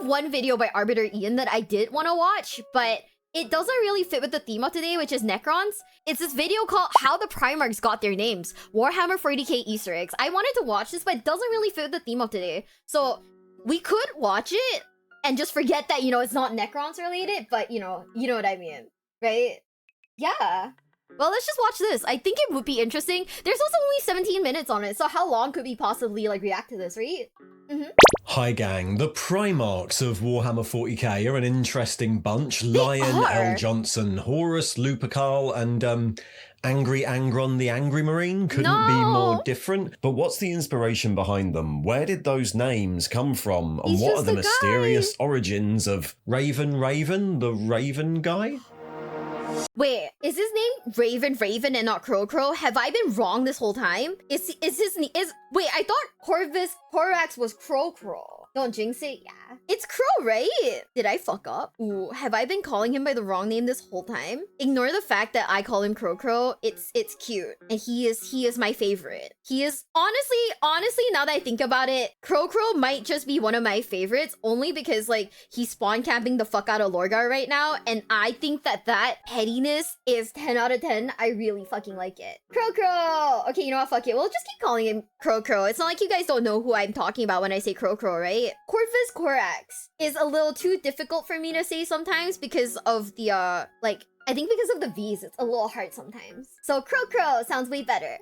one video by Arbiter Ian that I did want to watch, but it doesn't really fit with the theme of today, which is Necrons. It's this video called How the Primarchs Got Their Names, Warhammer 40k Easter eggs. I wanted to watch this, but it doesn't really fit with the theme of today. So we could watch it and just forget that, you know, it's not Necrons related, but you know what I mean, right? Yeah. Well, let's just watch this. I think it would be interesting. There's also only 17 minutes on it, so how long could we possibly like react to this, right? Hi gang, the Primarchs of Warhammer 40k are an interesting bunch. Lion L. Johnson, Horus Lupercal, and Angry Angron the Angry Marine couldn't be more different. But what's the inspiration behind them? Where did those names come from? And what are the mysterious origins of Raven, the Raven guy? Wait, is his name Raven and not Crow? Have I been wrong this whole time? Wait, I thought Corax was Crow. Don't jinx it, yeah. It's Crow, right? Did I fuck up? Ooh, have I been calling him by the wrong name this whole time? Ignore the fact that I call him Crow. It's cute. And he is my favorite. He is, honestly, now that I think about it, Crow might just be one of my favorites, only because, like, he's spawn camping the fuck out of Lorgar right now, and I think that pettiness is 10 out of 10. I really fucking like it. Crow! Okay, you know what? Fuck it. We'll just keep calling him Crow. It's not like you guys don't know who I'm talking about when I say Crow, right? Corvus Corax is a little too difficult for me to say sometimes because of the, I think because of the V's, it's a little hard sometimes. So Crow sounds way better.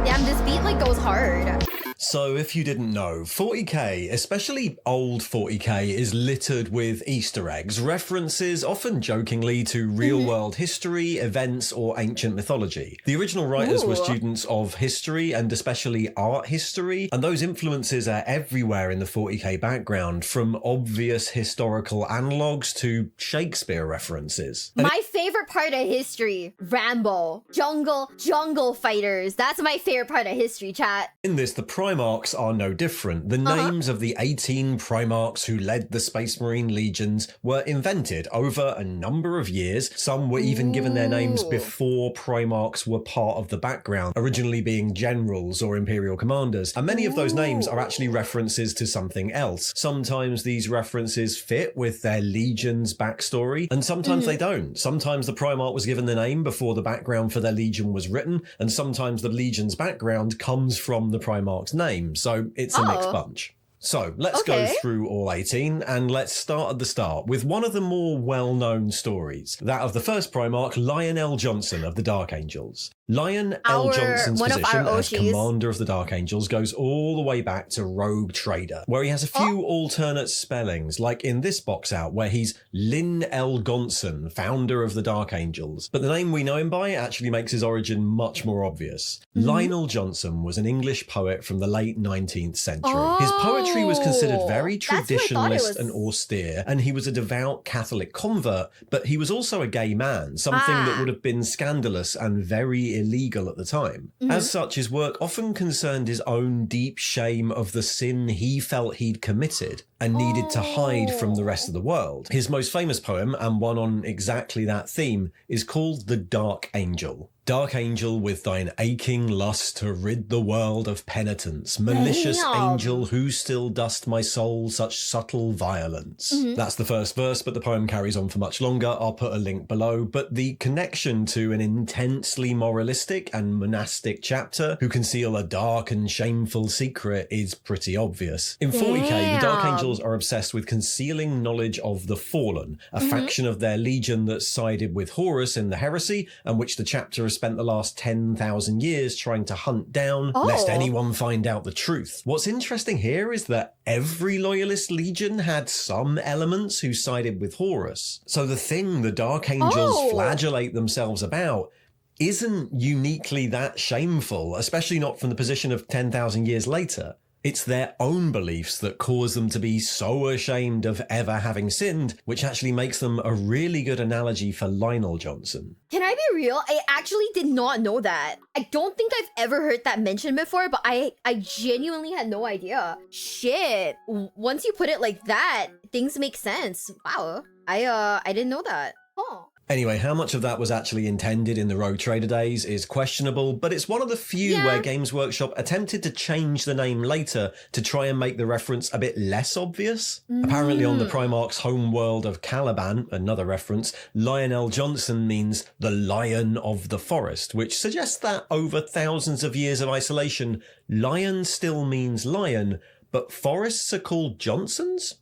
Damn, this beat, like, goes hard. So if you didn't know, 40k, especially old 40k, is littered with Easter eggs, references often jokingly to real-world history, events, or ancient mythology. The original writers were students of history and especially art history, and those influences are everywhere in the 40k background, from obvious historical analogues to Shakespeare references. My favorite part of history, Rambo, jungle fighters. That's my favorite part of history, chat. In this, the Primarchs are no different. The names of the 18 Primarchs who led the Space Marine legions were invented over a number of years. Some were even given their names before Primarchs were part of the background, originally being generals or imperial commanders. And many of those names are actually references to something else. Sometimes these references fit with their legion's backstory, and sometimes they don't. Sometimes the Primarch was given the name before the background for their legion was written, and sometimes the legion's background comes from the Primarch's name, so it's a mixed bunch. So let's go through all 18, and let's start at the start with one of the more well-known stories, that of the first Primarch, Lion L. Johnson of the Dark Angels. Lion L. Johnson's position as commander of the Dark Angels goes all the way back to Rogue Trader, where he has a few alternate spellings, like in this box out, where he's Lyn L. Gonson, founder of the Dark Angels. But the name we know him by actually makes his origin much more obvious. Lionel Johnson was an English poet from the late 19th century. His poetry was considered very traditionalist and austere, and he was a devout Catholic convert, but he was also a gay man, something that would have been scandalous and very illegal at the time. As such, his work often concerned his own deep shame of the sin he felt he'd committed and needed to hide from the rest of the world. His most famous poem, and one on exactly that theme, is called The Dark Angel. Dark angel, with thine aching lust to rid the world of penitence, malicious angel, who still dost my soul such subtle violence. That's the first verse, but the poem carries on for much longer. I'll put a link below. But the connection to an intensely moralistic and monastic chapter who conceal a dark and shameful secret is pretty obvious. In 40k, the Dark Angels are obsessed with concealing knowledge of the Fallen, a faction of their legion that sided with Horus in the heresy, and which the chapter has spent the last 10,000 years trying to hunt down, lest anyone find out the truth. What's interesting here is that every loyalist legion had some elements who sided with Horus. So the thing the Dark Angels flagellate themselves about isn't uniquely that shameful, especially not from the position of 10,000 years later. It's their own beliefs that cause them to be so ashamed of ever having sinned, which actually makes them a really good analogy for Lionel Johnson. Can I be real? I actually did not know that. I don't think I've ever heard that mentioned before, but I genuinely had no idea. Shit. Once you put it like that, things make sense. Wow. I didn't know that. Huh. Anyway, how much of that was actually intended in the Rogue Trader days is questionable, but it's one of the few where Games Workshop attempted to change the name later to try and make the reference a bit less obvious. Apparently on the Primarch's homeworld of Caliban, another reference, Lionel Johnson means the Lion of the Forest, which suggests that over thousands of years of isolation, lion still means lion, but forests are called Johnsons?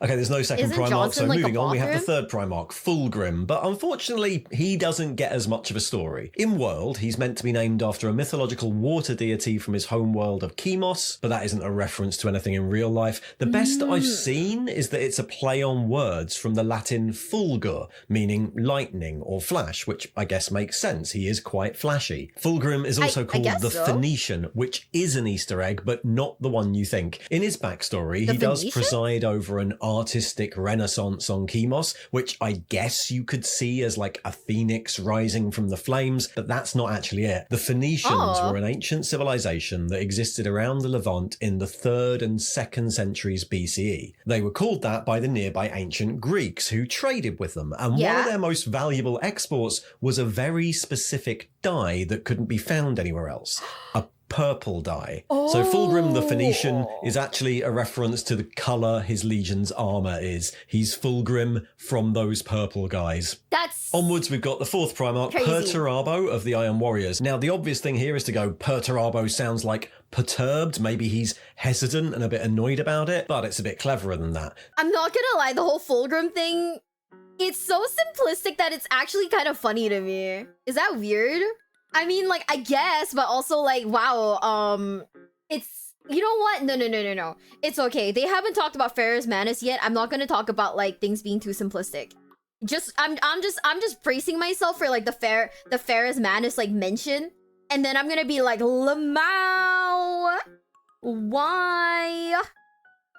Okay, there's no second Isn't Primarch, Johnson so like moving a on, we have the bathroom? third Primarch, Fulgrim, but unfortunately, he doesn't get as much of a story. In world, he's meant to be named after a mythological water deity from his homeworld of Chemos, but that isn't a reference to anything in real life. The best I've seen is that it's a play on words from the Latin fulgur, meaning lightning or flash, which I guess makes sense. He is quite flashy. Fulgrim is also called the Phoenician, which is an Easter egg, but not the one you think. In his backstory, he does preside over an artistic renaissance on Chemos, which I guess you could see as like a phoenix rising from the flames, but that's not actually it. The Phoenicians were an ancient civilization that existed around the Levant in the 3rd and 2nd centuries BCE. They were called that by the nearby ancient Greeks who traded with them, and one of their most valuable exports was a very specific dye that couldn't be found anywhere else. A purple dye. So Fulgrim the Phoenician is actually a reference to the colour his legion's armour is. He's Fulgrim from those purple guys. That's... Onwards, we've got the 4th Primarch, Perturabo of the Iron Warriors. Now, the obvious thing here is to go, Perturabo sounds like perturbed. Maybe he's hesitant and a bit annoyed about it, but it's a bit cleverer than that. I'm not gonna lie, the whole Fulgrim thing, it's so simplistic that it's actually kind of funny to me. Is that weird? I mean, like, I guess, but also, like, wow, it's... You know what? No. It's okay. They haven't talked about Ferrus Manus yet. I'm not gonna talk about, like, things being too simplistic. I'm just bracing myself for, like, the Ferrus Manus, like, mention. And then I'm gonna be like, Lamau! Why?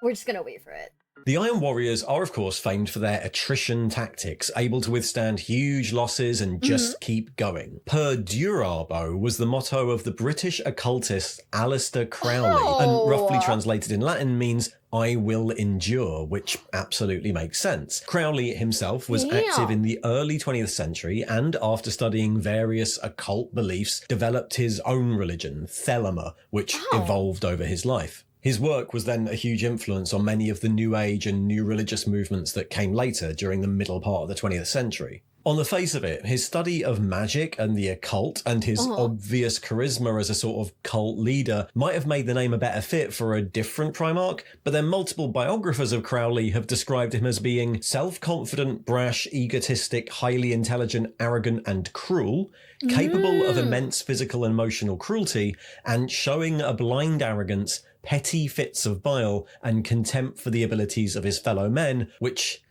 We're just gonna wait for it. The Iron Warriors are, of course, famed for their attrition tactics, able to withstand huge losses and just keep going. Perturabo was the motto of the British occultist Aleister Crowley, and roughly translated in Latin means I will endure, which absolutely makes sense. Crowley himself was active in the early 20th century, and after studying various occult beliefs, developed his own religion, Thelema, which evolved over his life. His work was then a huge influence on many of the New Age and new religious movements that came later during the middle part of the 20th century. On the face of it, his study of magic and the occult and his obvious charisma as a sort of cult leader might have made the name a better fit for a different Primarch, but then multiple biographers of Crowley have described him as being self-confident, brash, egotistic, highly intelligent, arrogant and cruel, capable of immense physical and emotional cruelty, and showing a blind arrogance, petty fits of bile, and contempt for the abilities of his fellow men, which,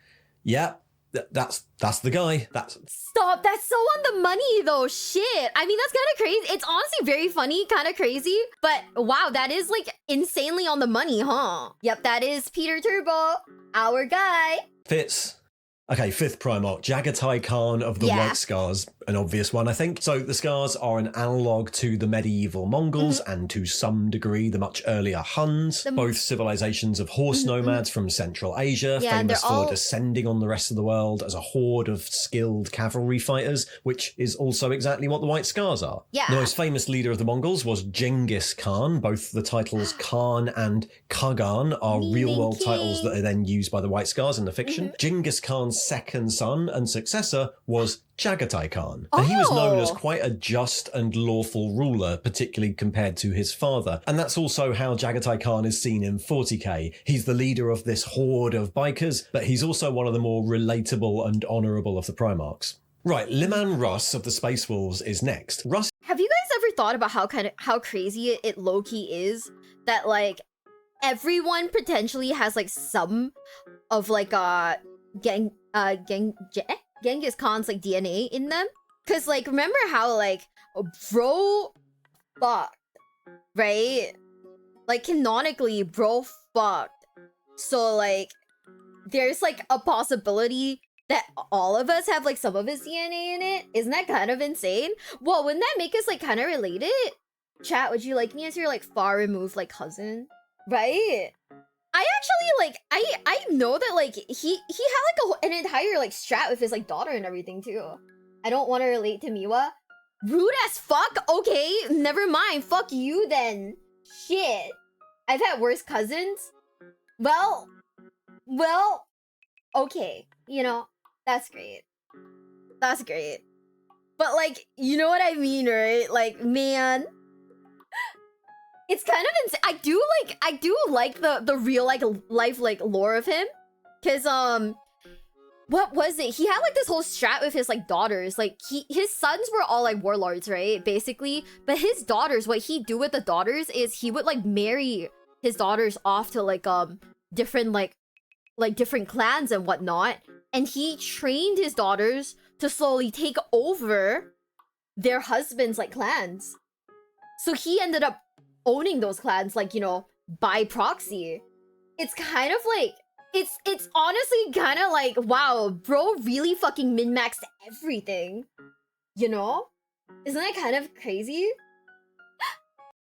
that's the guy. Stop, that's so on the money though, shit. I mean, that's kind of crazy. It's honestly very funny, kind of crazy, but wow, that is like insanely on the money, huh? Yep, that is Peter Turbo, our guy. Fits. Okay, 5th Primarch, Jaghatai Khan of the White Scars. An obvious one, I think. So the Scars are an analogue to the medieval Mongols and to some degree the much earlier Huns, both civilizations of horse nomads from Central Asia, famous for descending on the rest of the world as a horde of skilled cavalry fighters, which is also exactly what the White Scars are. The most famous leader of the Mongols was Genghis Khan. Both the titles Khan and Kagan are real-world titles that are then used by the White Scars in the fiction. Genghis Khan's second son and successor was Jaghatai Khan. And he was known as quite a just and lawful ruler, particularly compared to his father. And that's also how Jaghatai Khan is seen in 40k. He's the leader of this horde of bikers, but he's also one of the more relatable and honourable of the Primarchs. Right, Leman Russ of the Space Wolves is next. Russ... Have you guys ever thought about how crazy it low-key is? That, like, everyone potentially has, like, some of, like, Genghis Khan's like DNA in them, cause like remember how like bro fucked, right? Like canonically bro fucked, so like there's like a possibility that all of us have like some of his DNA in it. Isn't that kind of insane? Well, wouldn't that make us like kind of related? Chat, would you like me as your like far removed like cousin, right? I actually like I know that like he had like an entire like strat with his like daughter and everything too. I don't want to relate to Miwa. Rude as fuck. Okay, never mind. Fuck you then. Shit. I've had worse cousins. Well, okay. You know, that's great. That's great. But like, you know what I mean, right? Like, man, it's kind of insane. I do like the real like life like lore of him, cause what was it? He had like this whole strat with his like daughters. Like his sons were all like warlords, right? Basically, but his daughters, what he'd do with the daughters is he would like marry his daughters off to like different like different clans and whatnot, and he trained his daughters to slowly take over their husbands like clans. So he ended up owning those clans, like, you know, by proxy. It's kind of like, it's honestly kind of like, wow, bro really fucking min-maxed everything, you know? Isn't that kind of crazy?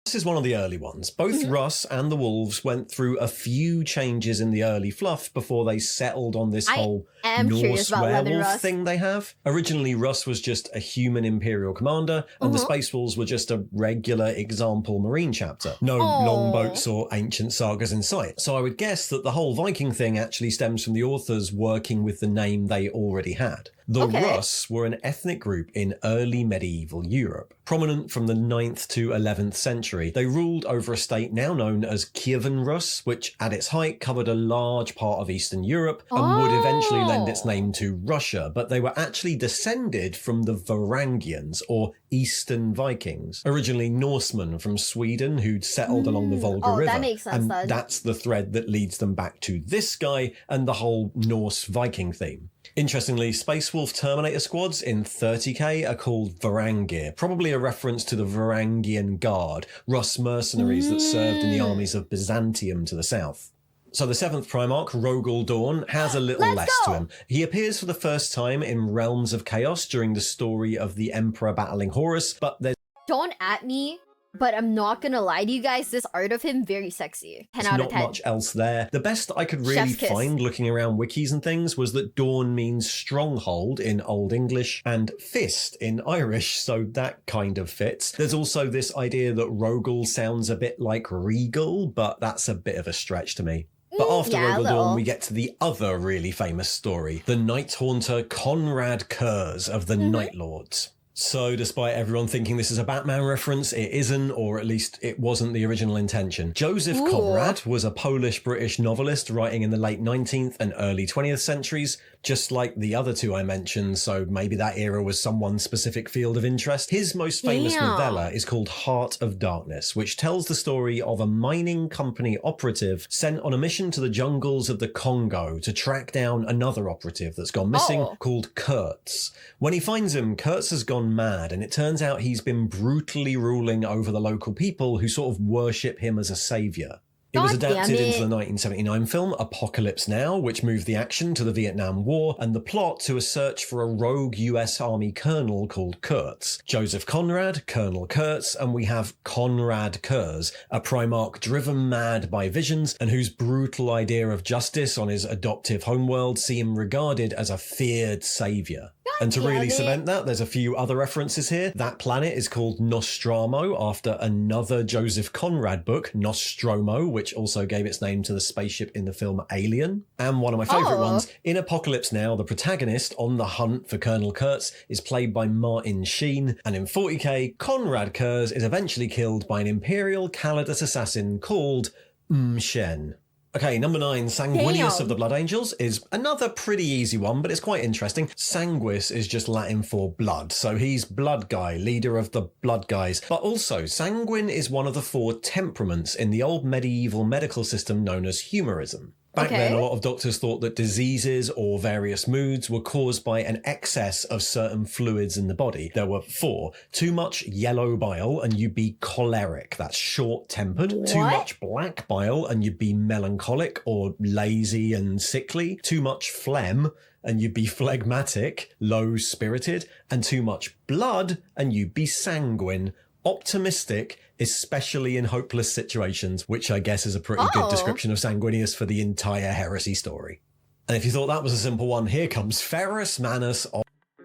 This is one of the early ones. Both Russ and the Wolves went through a few changes in the early fluff before they settled on this whole Norse werewolf thing they have. Originally, Russ was just a human Imperial commander, and the Space Wolves were just a regular example Marine chapter. No longboats or ancient sagas in sight. So I would guess that the whole Viking thing actually stems from the authors working with the name they already had. The Russ were an ethnic group in early medieval Europe, prominent from the 9th to 11th century. They ruled over a state now known as Kievan Rus, which at its height covered a large part of Eastern Europe and would eventually lend its name to Russia, but they were actually descended from the Varangians, or Eastern Vikings, originally Norsemen from Sweden who'd settled along the Volga River. That makes sense, and that's the thread that leads them back to this guy and the whole Norse Viking theme. Interestingly, Space Wolf Terminator squads in 30k are called Varangir, probably a reference to the Varangian Guard, Rus mercenaries that served in the armies of Byzantium to the south. So the 7th Primarch, Rogal Dorn, has a little less to him. He appears for the first time in Realms of Chaos during the story of the Emperor battling Horus, but there's... Don't at me, but I'm not gonna lie to you guys, this art of him, very sexy. 10 out of 10. Not much else there. The best I could really find looking around wikis and things was that Dawn means stronghold in Old English and fist in Irish, so that kind of fits. There's also this idea that Rogal sounds a bit like regal, but that's a bit of a stretch to me. But after Rogal Dorn, we get to the other really famous story, the Night Haunter Konrad Curze of the Night Lords. So despite everyone thinking this is a Batman reference, it isn't, or at least it wasn't the original intention. Joseph Conrad was a Polish-British novelist writing in the late 19th and early 20th centuries, just like the other two I mentioned, so maybe that era was someone's specific field of interest. His most famous novella is called Heart of Darkness, which tells the story of a mining company operative sent on a mission to the jungles of the Congo to track down another operative that's gone missing called Kurtz. When he finds him, Kurtz has gone mad, and it turns out he's been brutally ruling over the local people who sort of worship him as a savior. It was adapted into the 1979 film Apocalypse Now, which moved the action to the Vietnam War and the plot to a search for a rogue US Army colonel called Kurtz. Joseph Conrad, Colonel Kurtz, and we have Konrad Curze, a Primarch driven mad by visions and whose brutal idea of justice on his adoptive homeworld see him regarded as a feared saviour. And to really cement that, there's a few other references here. That planet is called Nostromo, after another Joseph Conrad book, Nostromo, which also gave its name to the spaceship in the film Alien. And one of my favourite ones, in Apocalypse Now, the protagonist on the hunt for Colonel Kurtz is played by Martin Sheen, and in 40k, Konrad Curze is eventually killed by an Imperial Calidus assassin called Shen. Okay, number 9, Sanguinius of the Blood Angels is another pretty easy one, but it's quite interesting. Sanguis is just Latin for blood, so he's blood guy, leader of the blood guys. But also, sanguine is one of the 4 temperaments in the old medieval medical system known as humorism. Back then, a lot of doctors thought that diseases or various moods were caused by an excess of certain fluids in the body. There were 4. Too much yellow bile and you'd be choleric, that's short-tempered. Too much black bile and you'd be melancholic or lazy and sickly. Too much phlegm and you'd be phlegmatic, low-spirited. And too much blood and you'd be sanguine, optimistic, especially in hopeless situations, which I guess is a pretty good description of Sanguinius for the entire heresy story. And if you thought that was a simple one, here comes Ferrus Manus.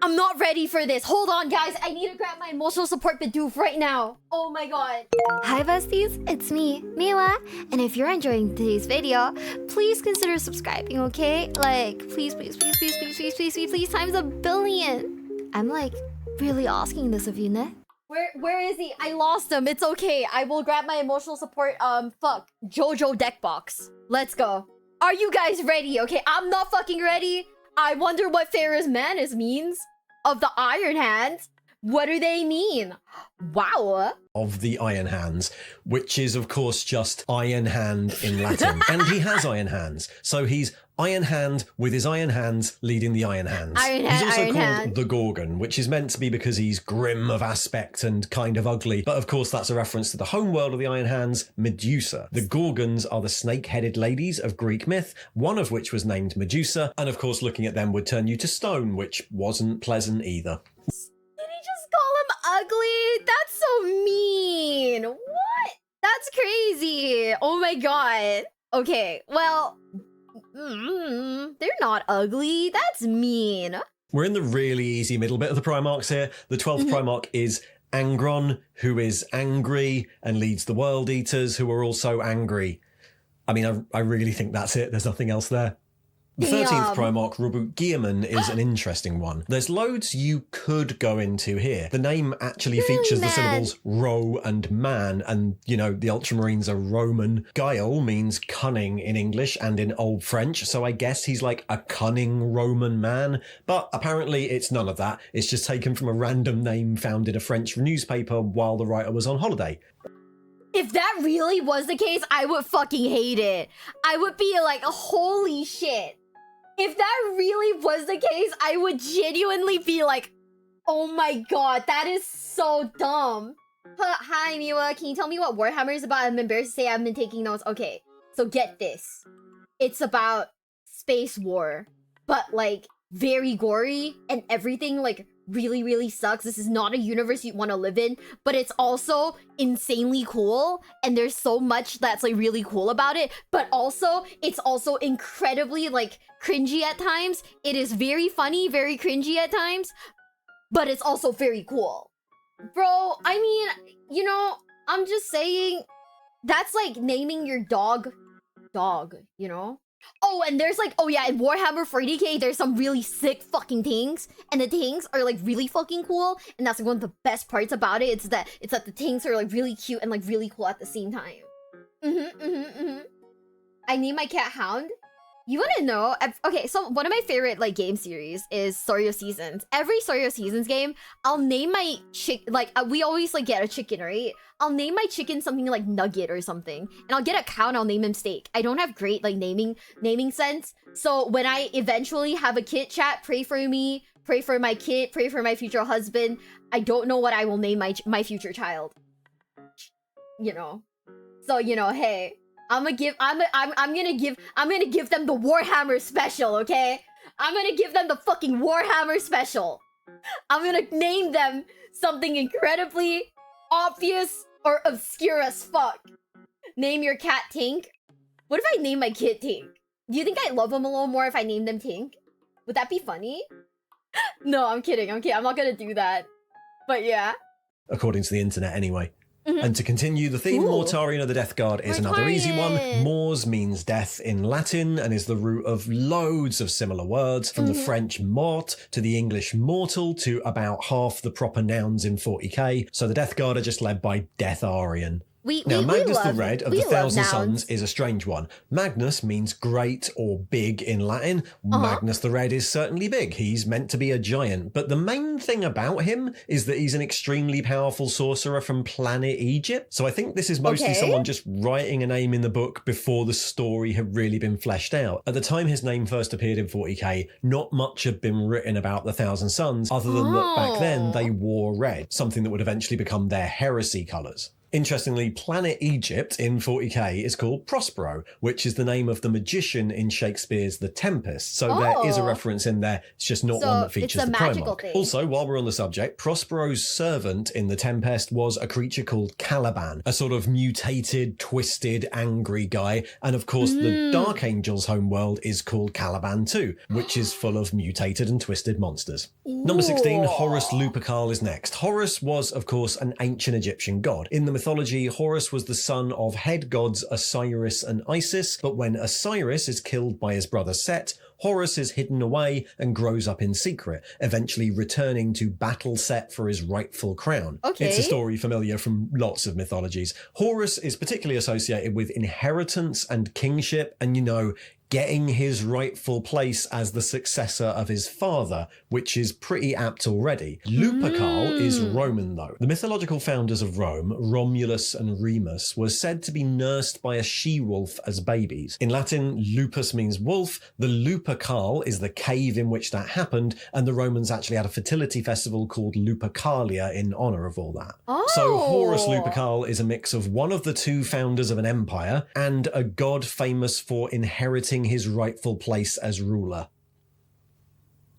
I'm not ready for this. Hold on, guys. I need to grab my emotional support Bidoof right now. Oh my god. Hi, besties. It's me, Miwa. And if you're enjoying today's video, please consider subscribing, okay? Like, please, please, please, please, please, please, please, please, please, times 1,000,000,000. I'm like, really asking this of you, ne? Where is he? I lost him. It's okay. I will grab my emotional support, Jojo deck box. Let's go. Are you guys ready? Okay, I'm not fucking ready. I wonder what Ferrus Manus means. Of the Iron Hands. What do they mean? Wow. Of the Iron Hands, which is, of course, just Iron Hand in Latin. And he has Iron Hands. So he's Iron Hand with his Iron Hands leading the Iron Hands. He's also called the Gorgon, which is meant to be because he's grim of aspect and kind of ugly. But of course, that's a reference to the homeworld of the Iron Hands, Medusa. The Gorgons are the snake-headed ladies of Greek myth, one of which was named Medusa. And of course, looking at them would turn you to stone, which wasn't pleasant either. Did he just call him ugly? That's so mean. What? That's crazy. Oh my god. Okay, well... they're not ugly. That's mean. We're in the really easy middle bit of the Primarchs here. The 12th Primarch is Angron, who is angry and leads the World Eaters, who are also angry. I mean, I really think that's it. There's nothing else there. The 13th Primarch, Rogal Dorn, is an interesting one. There's loads you could go into here. The name actually features the syllables ro and man, and, you know, the Ultramarines are Roman. Guile means cunning in English and in Old French, so I guess he's like a cunning Roman man. But apparently it's none of that. It's just taken from a random name found in a French newspaper while the writer was on holiday. If that really was the case, I would fucking hate it. I would be like, holy shit. If that really was the case, I would genuinely be like, oh my god, that is so dumb. Hi, Miwa, can you tell me what Warhammer is about? I'm embarrassed to say I haven't been taking notes. Okay, so get this. It's about space war, but like very gory and everything like really, really sucks. This is not a universe you want to live in, but it's also insanely cool. And there's so much that's like really cool about it, but also it's also incredibly like cringy at times. It is very funny, very cringy at times, but it's also very cool. Bro, I mean, you know, I'm just saying that's like naming your dog, you know? Oh, and there's like, oh yeah, in Warhammer 40k, there's some really sick fucking things, and the things are like really fucking cool, and that's like one of the best parts about it. It's that the things are like really cute and like really cool at the same time. I named my cat Hound. You want to know? Okay, so one of my favorite like game series is Story of Seasons. Every Story of Seasons game, I'll name my we always like get a chicken, right? I'll name my chicken something like Nugget or something, and I'll get a cow and I'll name him Steak. I don't have great like naming sense, so when I eventually have a kid, chat, pray for me, pray for my kid, pray for my future husband. I don't know what I will name my future child. You know, so you know, hey. I'm gonna give them the Warhammer special, okay? I'm gonna give them the fucking Warhammer special. I'm gonna name them something incredibly obvious or obscure as fuck. Name your cat Tink. What if I name my kid Tink? Do you think I'd love him a little more if I named them Tink? Would that be funny? No, I'm kidding. I'm not gonna do that. But yeah. According to the internet anyway. And to continue the theme, Mortarion of the Death Guard is another easy one. Mors means death in Latin and is the root of loads of similar words, from the French mort to the English mortal to about half the proper nouns in 40k. So the Death Guard are just led by Deatharion. Magnus the Red of the Thousand Sons is a strange one. Magnus means great or big in Latin. Magnus the Red is certainly big. He's meant to be a giant. But the main thing about him is that he's an extremely powerful sorcerer from planet Egypt. So I think this is mostly someone just writing a name in the book before the story had really been fleshed out. At the time his name first appeared in 40k, not much had been written about the Thousand Sons, other than that back then they wore red, something that would eventually become their heresy colours. Interestingly, planet Egypt in 40k is called Prospero, which is the name of the magician in Shakespeare's The Tempest. So there is a reference in there. It's just not one that features the Primarch. Thing. Also, while we're on the subject, Prospero's servant in The Tempest was a creature called Caliban, a sort of mutated, twisted, angry guy. And of course, the Dark Angel's homeworld is called Caliban too, which is full of mutated and twisted monsters. Number 16, Horus Lupercal is next. Horus was, of course, an ancient Egyptian god. In the mythology, Horus was the son of head gods Osiris and Isis, but when Osiris is killed by his brother Set, Horus is hidden away and grows up in secret, eventually returning to battle Set for his rightful crown. Okay. It's a story familiar from lots of mythologies. Horus is particularly associated with inheritance and kingship, and getting his rightful place as the successor of his father, which is pretty apt already. Lupercal is Roman though. The mythological founders of Rome, Romulus and Remus, were said to be nursed by a she-wolf as babies. In Latin, lupus means wolf, the Lupercal is the cave in which that happened, and the Romans actually had a fertility festival called Lupercalia in honour of all that. So Horus Lupercal is a mix of one of the two founders of an empire and a god famous for inheriting his rightful place as ruler.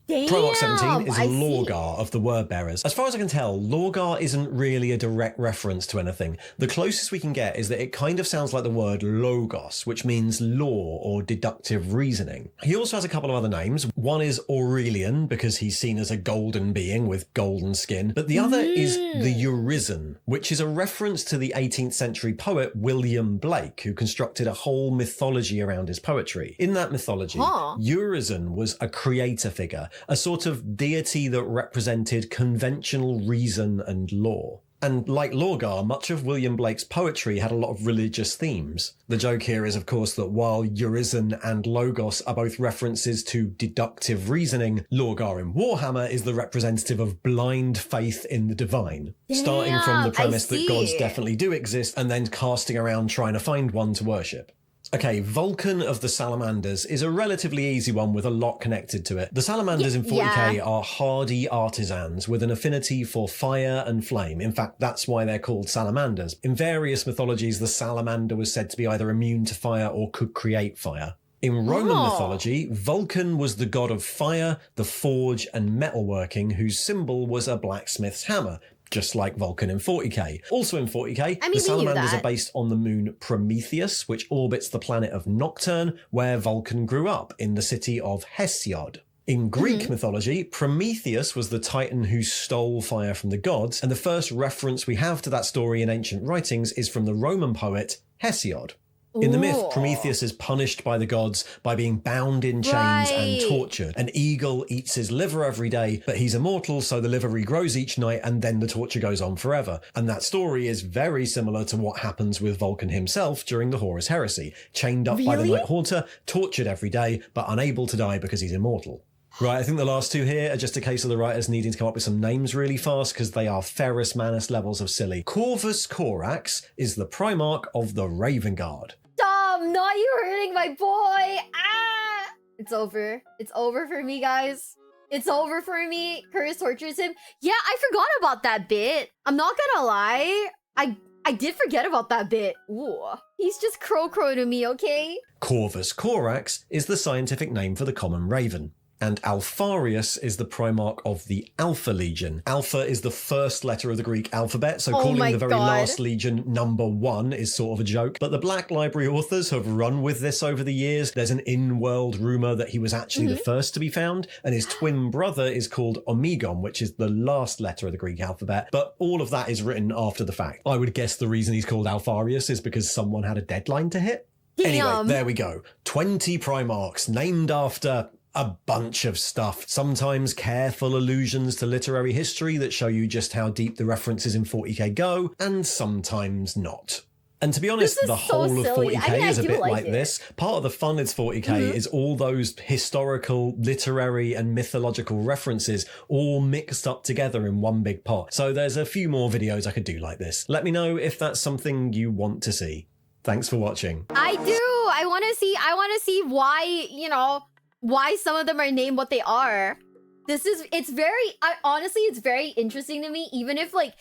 Damn, Primarch 17 is Lorgar of the Word Bearers. As far as I can tell, Lorgar isn't really a direct reference to anything. The closest we can get is that it kind of sounds like the word logos, which means law or deductive reasoning. He also has a couple of other names. One is Aurelian, because he's seen as a golden being with golden skin, but the other is the Urizen, which is a reference to the 18th century poet William Blake, who constructed a whole mythology around his poetry. In that mythology, Urizen was a creator figure, a sort of deity that represented conventional reason and law. And like Lorgar, much of William Blake's poetry had a lot of religious themes. The joke here is, of course, that while Urizen and Logos are both references to deductive reasoning, Lorgar in Warhammer is the representative of blind faith in the divine. Starting from the premise that gods definitely do exist and then casting around trying to find one to worship. Okay, Vulkan of the Salamanders is a relatively easy one with a lot connected to it. The Salamanders in 40k are hardy artisans with an affinity for fire and flame. In fact, that's why they're called Salamanders. In various mythologies, the salamander was said to be either immune to fire or could create fire. In Roman mythology, Vulkan was the god of fire, the forge, and metalworking, whose symbol was a blacksmith's hammer, just like Vulkan in 40k. Also in 40k, the Salamanders are based on the moon Prometheus, which orbits the planet of Nocturne, where Vulkan grew up, in the city of Hesiod. In Greek mythology, Prometheus was the titan who stole fire from the gods, and the first reference we have to that story in ancient writings is from the Roman poet Hesiod. In the myth, Prometheus is punished by the gods by being bound in chains and tortured. An eagle eats his liver every day, but he's immortal, so the liver regrows each night, and then the torture goes on forever. And that story is very similar to what happens with Vulkan himself during the Horus Heresy. Chained up by the Night Haunter, tortured every day, but unable to die because he's immortal. Right, I think the last two here are just a case of the writers needing to come up with some names really fast because they are Ferrus Manus levels of silly. Corvus Corax is the Primarch of the Raven Guard. Stop! Not you hurting my boy! Ah! It's over. It's over for me, guys. It's over for me. Curze tortures him. Yeah, I forgot about that bit. I'm not gonna lie. I did forget about that bit. Ooh. He's just crow to me, okay? Corvus Corax is the scientific name for the common raven. And Alpharius is the Primarch of the Alpha Legion. Alpha is the first letter of the Greek alphabet, so calling the very last legion number 1 is sort of a joke. But the Black Library authors have run with this over the years. There's an in-world rumour that he was actually the first to be found, and his twin brother is called Omegon, which is the last letter of the Greek alphabet. But all of that is written after the fact. I would guess the reason he's called Alpharius is because someone had a deadline to hit. Damn. Anyway, there we go. 20 Primarchs named after a bunch of stuff, sometimes careful allusions to literary history that show you just how deep the references in 40k go, and sometimes not. And to be honest, the whole of 40k is a bit like this. Part of the fun of 40k is all those historical, literary, and mythological references all mixed up together in one big pot. So there's a few more videos I could do like this. Let me know if that's something you want to see. Thanks for watching. I do! I want to see why, why some of them are named what they are. it's very, honestly, it's very interesting to me, even if like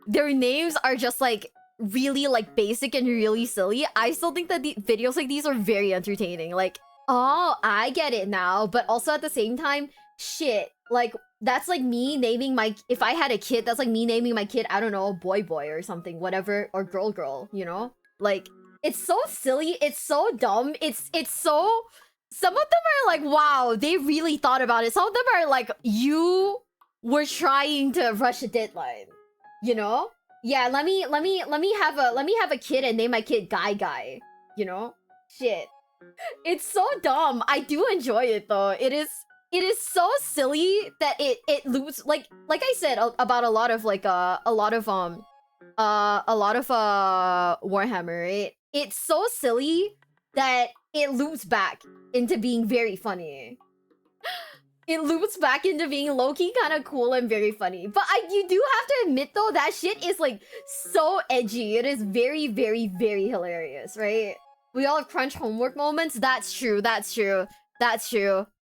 their names are just like really like basic and really silly. I still think that the videos like these are very entertaining. Like, oh, I get it now, but also at the same time, shit, like that's like me naming my, if I had a kid, that's like me naming my kid, I don't know, boy or something, whatever, or girl, you know? Like, it's so silly, it's so dumb, it's so, some of them are like, wow, they really thought about it. Some of them are like, you were trying to rush a deadline, you know? Yeah, let me have a kid and name my kid Guy, you know? Shit. It's so dumb. I do enjoy it though. It is so silly that it loops like I said about a lot of like Warhammer, right? It's so silly that it loops back into being very funny. It loops back into being low-key kind of cool and very funny. But you do have to admit though, that shit is like so edgy. It is very, very, very hilarious, right? We all have crunch homework moments. That's true.